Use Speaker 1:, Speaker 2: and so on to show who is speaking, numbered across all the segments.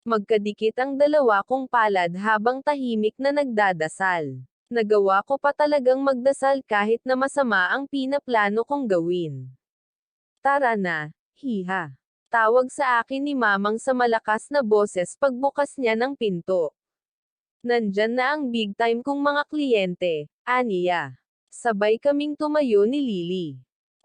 Speaker 1: Magkadikit ang dalawa kong palad habang tahimik na nagdadasal. Nagawa ko pa talagang magdasal kahit na masama ang pinaplano kong gawin. Tara na, hiha. Tawag sa akin ni Mamang sa malakas na boses pagbukas niya ng pinto. Nandyan na ang big time kong mga kliyente, aniya. Sabay kaming tumayo ni Lily.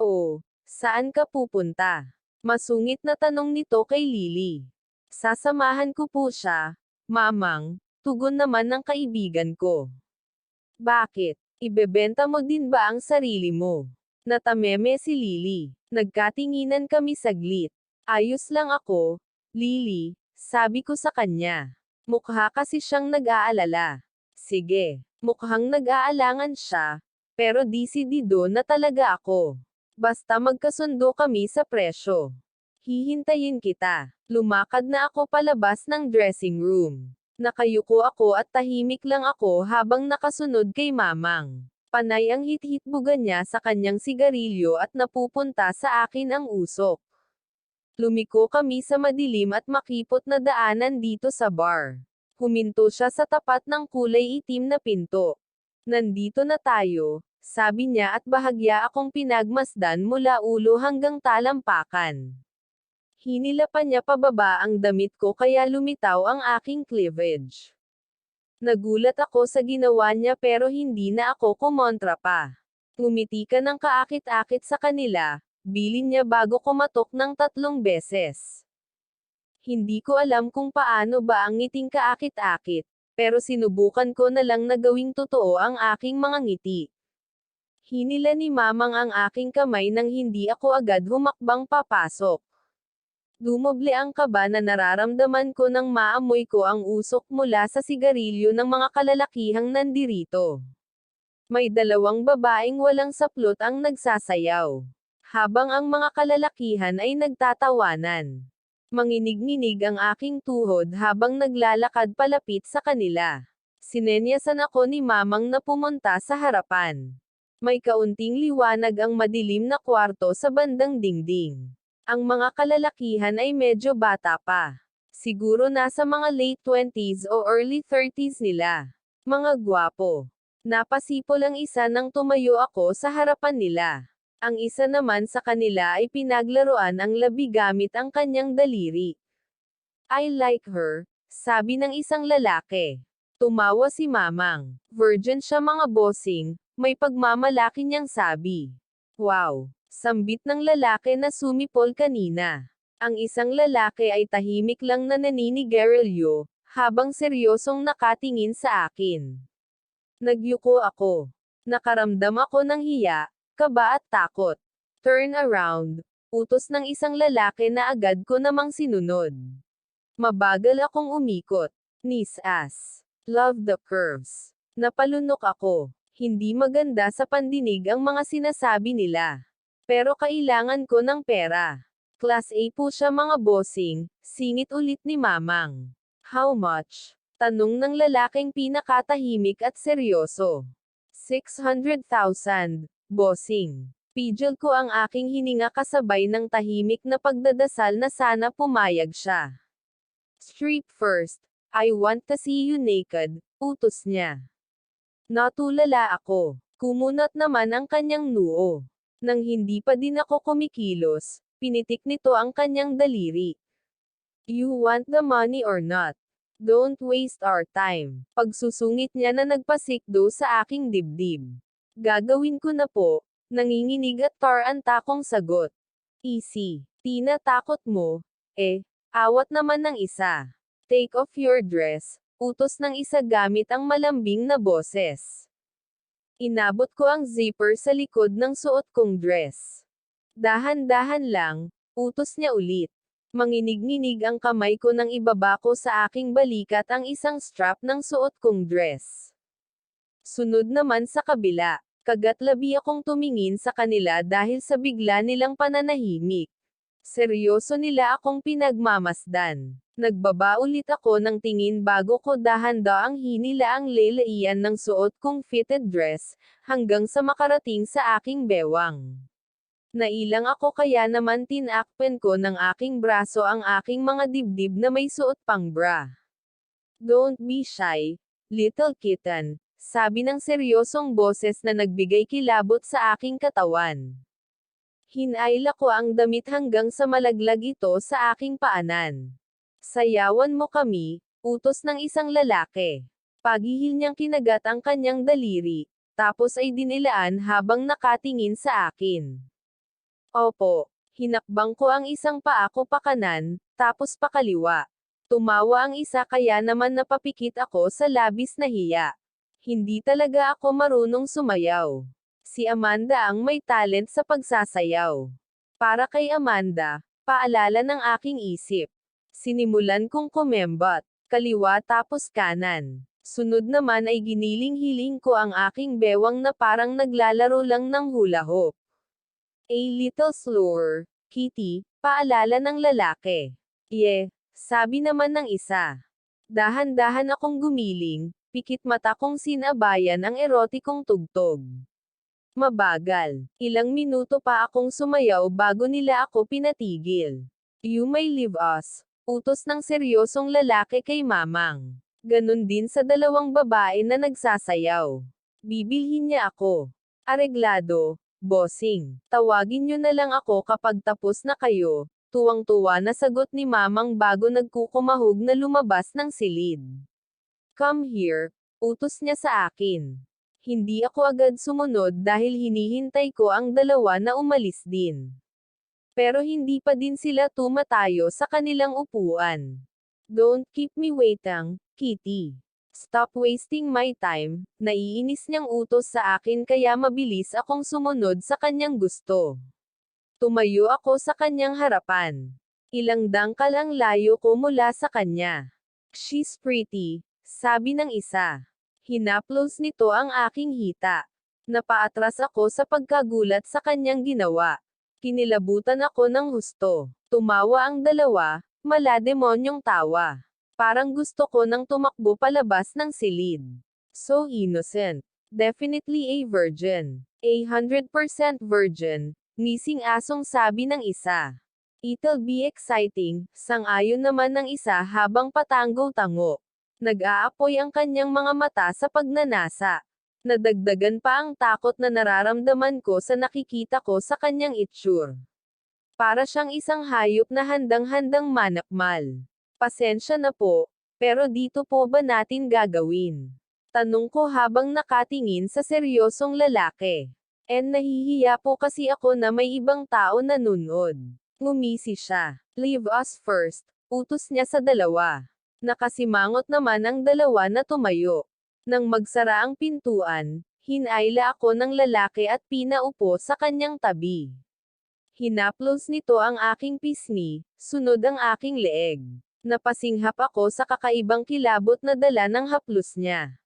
Speaker 1: Oh, saan ka pupunta? Masungit na tanong nito kay Lily. Sasamahan ko po siya, Mamang, tugon naman ng kaibigan ko. Bakit? Ibebenta mo din ba ang sarili mo? Natameme si Lily. Nagkatinginan kami saglit. Ayos lang ako, Lily, sabi ko sa kanya. Mukha kasi siyang nag-aalala. Sige, mukhang nag-aalangan siya, pero disidido na talaga ako. Basta magkasundo kami sa presyo. Hihintayin kita. Lumakad na ako palabas ng dressing room. Nakayuko ako at tahimik lang ako habang nakasunod kay Mamang. Panay ang hit-hitbugan niya sa kanyang sigarilyo at napupunta sa akin ang usok. Lumiko kami sa madilim at makipot na daanan dito sa bar. Huminto siya sa tapat ng kulay itim na pinto. Nandito na tayo, sabi niya at bahagya akong pinagmasdan mula ulo hanggang talampakan. Hinilapan niya pababa ang damit ko kaya lumitaw ang aking cleavage. Nagulat ako sa ginawa niya pero hindi na ako kumontra pa. Ngumiti ka ng kaakit-akit sa kanila, bilin niya bago kumatok ng 3 beses. Hindi ko alam kung paano ba ang ngiting kaakit-akit, pero sinubukan ko na lang na gawing totoo ang aking mga ngiti. Hinila ni Mamang ang aking kamay nang hindi ako agad humakbang papasok. Dumoble ang kaba na nararamdaman ko nang maamoy ko ang usok mula sa sigarilyo ng mga kalalakihang nandirito. May 2 babaeng walang saplot ang nagsasayaw. Habang ang mga kalalakihan ay nagtatawanan. Manginig-nginig ang aking tuhod habang naglalakad palapit sa kanila. Sinenyasan ako ni Mamang na pumunta sa harapan. May kaunting liwanag ang madilim na kwarto sa bandang dingding. Ang mga kalalakihan ay medyo bata pa. Siguro nasa mga late 20s o early 30s nila. Mga gwapo. Napasipol ang isa nang tumayo ako sa harapan nila. Ang isa naman sa kanila ay pinaglaruan ang labi gamit ang kanyang daliri. I like her, sabi ng isang lalaki. Tumawa si Mamang. Virgin siya mga bossing, may pagmamalaki niyang sabi. Wow! Sambit ng lalaki na sumipol kanina. Ang isang lalaki ay tahimik lang na naninigarilyo, habang seryosong nakatingin sa akin. Nagyuko ako. Nakaramdam ako ng hiya, kaba at takot. Turn around. Utos ng isang lalaki na agad ko namang sinunod. Mabagal akong umikot. Nice ass. Love the curves. Napalunok ako. Hindi maganda sa pandinig ang mga sinasabi nila. Pero kailangan ko ng pera. Class A po siya mga bossing, singit ulit ni Mamang. How much? Tanong ng lalaking pinakatahimik at seryoso. 600,000, bossing. Pidgel ko ang aking hininga kasabay ng tahimik na pagdadasal na sana pumayag siya. Strip first, I want to see you naked, utos niya. Natulala ako. Kumunat naman ang kanyang noo. Nang hindi pa din ako kumikilos, pinitik nito ang kanyang daliri. You want the money or not? Don't waste our time. Pagsusungit niya na nagpasikdo sa aking dibdib. Gagawin ko na po, nanginginig at taranta kong sagot. Easy. Tinatakot mo, awat naman ng isa. Take off your dress, utos ng isa gamit ang malambing na boses. Inabot ko ang zipper sa likod ng suot kong dress. Dahan-dahan lang, utos niya ulit. Manginig-nginig ang kamay ko nang ibaba ko sa aking balikat ang isang strap ng suot kong dress. Sunod naman sa kabila, kagatlabi akong tumingin sa kanila dahil sa bigla nilang pananahimik. Seryoso nila akong pinagmamasdan. Nagbaba ulit ako ng tingin bago ko dahan-daang hinila ang lelaian ng suot kong fitted dress, hanggang sa makarating sa aking bewang. Nailang ako kaya naman tinakpen ko ng aking braso ang aking mga dibdib na may suot pang bra. Don't be shy, little kitten, sabi ng seryosong boses na nagbigay kilabot sa aking katawan. Hinayla ko ang damit hanggang sa malaglag ito sa aking paanan. Sayawan mo kami, utos ng isang lalaki. Paghihil niyang kinagat ang kanyang daliri, tapos ay dinilaan habang nakatingin sa akin. Opo, hinakbang ko ang isang paa ko pakanan, tapos pakaliwa. Tumawa ang isa kaya naman napapikit ako sa labis na hiya. Hindi talaga ako marunong sumayaw. Si Amanda ang may talent sa pagsasayaw. Para kay Amanda, paalala ng aking isip. Sinimulan kong kumembot, kaliwa tapos kanan. Sunod naman ay giniling-hiling ko ang aking bewang na parang naglalaro lang ng hula hoop. A little slower, Kitty, paalala ng lalaki. Sabi naman ng isa. Dahan-dahan akong gumiling, pikit mata kong sinabayan ang erotikong tugtog. Mabagal. Ilang minuto pa akong sumayaw bago nila ako pinatigil. You may leave us, utos ng seryosong lalaki kay Mamang. Ganon din sa dalawang babae na nagsasayaw. Bibilhin niya ako. Areglado, bossing. Tawagin niyo na lang ako kapag tapos na kayo. Tuwang-tuwa na sagot ni Mamang bago nagkukumahog na lumabas ng silid. Come here, utos niya sa akin. Hindi ako agad sumunod dahil hinihintay ko ang dalawa na umalis din. Pero hindi pa din sila tumatayo sa kanilang upuan. Don't keep me waiting, Kitty. Stop wasting my time, naiinis niyang utos sa akin kaya mabilis akong sumunod sa kanyang gusto. Tumayo ako sa kanyang harapan. Ilang dangkal ang layo ko mula sa kanya. She's pretty, sabi ng isa. Hinaplos nito ang aking hita. Napaatras ako sa pagkagulat sa kanyang ginawa. Kinilabutan ako ng husto. Tumawa ang dalawa, malademonyong tawa. Parang gusto ko nang tumakbo palabas ng silid. So innocent. Definitely a virgin. 100% virgin, ngising asong sabi ng isa. It'll be exciting, sang-ayon naman ng isa habang patango-tango. Nag-aapoy ang kanyang mga mata sa pagnanasa. Nadagdagan pa ang takot na nararamdaman ko sa nakikita ko sa kanyang itsure. Para siyang isang hayop na handang-handang manakmal. Pasensya na po, pero dito po ba natin gagawin? Tanong ko habang nakatingin sa seryosong lalaki. Nahihiya po kasi ako na may ibang tao nanonood. Ngumisi siya. Leave us first, utos niya sa dalawa. Nakasimangot naman ang dalawa na tumayo. Nang magsara ang pintuan, hinayla ako ng lalaki at pinaupo sa kanyang tabi. Hinaplos nito ang aking pisngi, sunod ang aking leeg. Napasinghap ako sa kakaibang kilabot na dala ng haplos niya.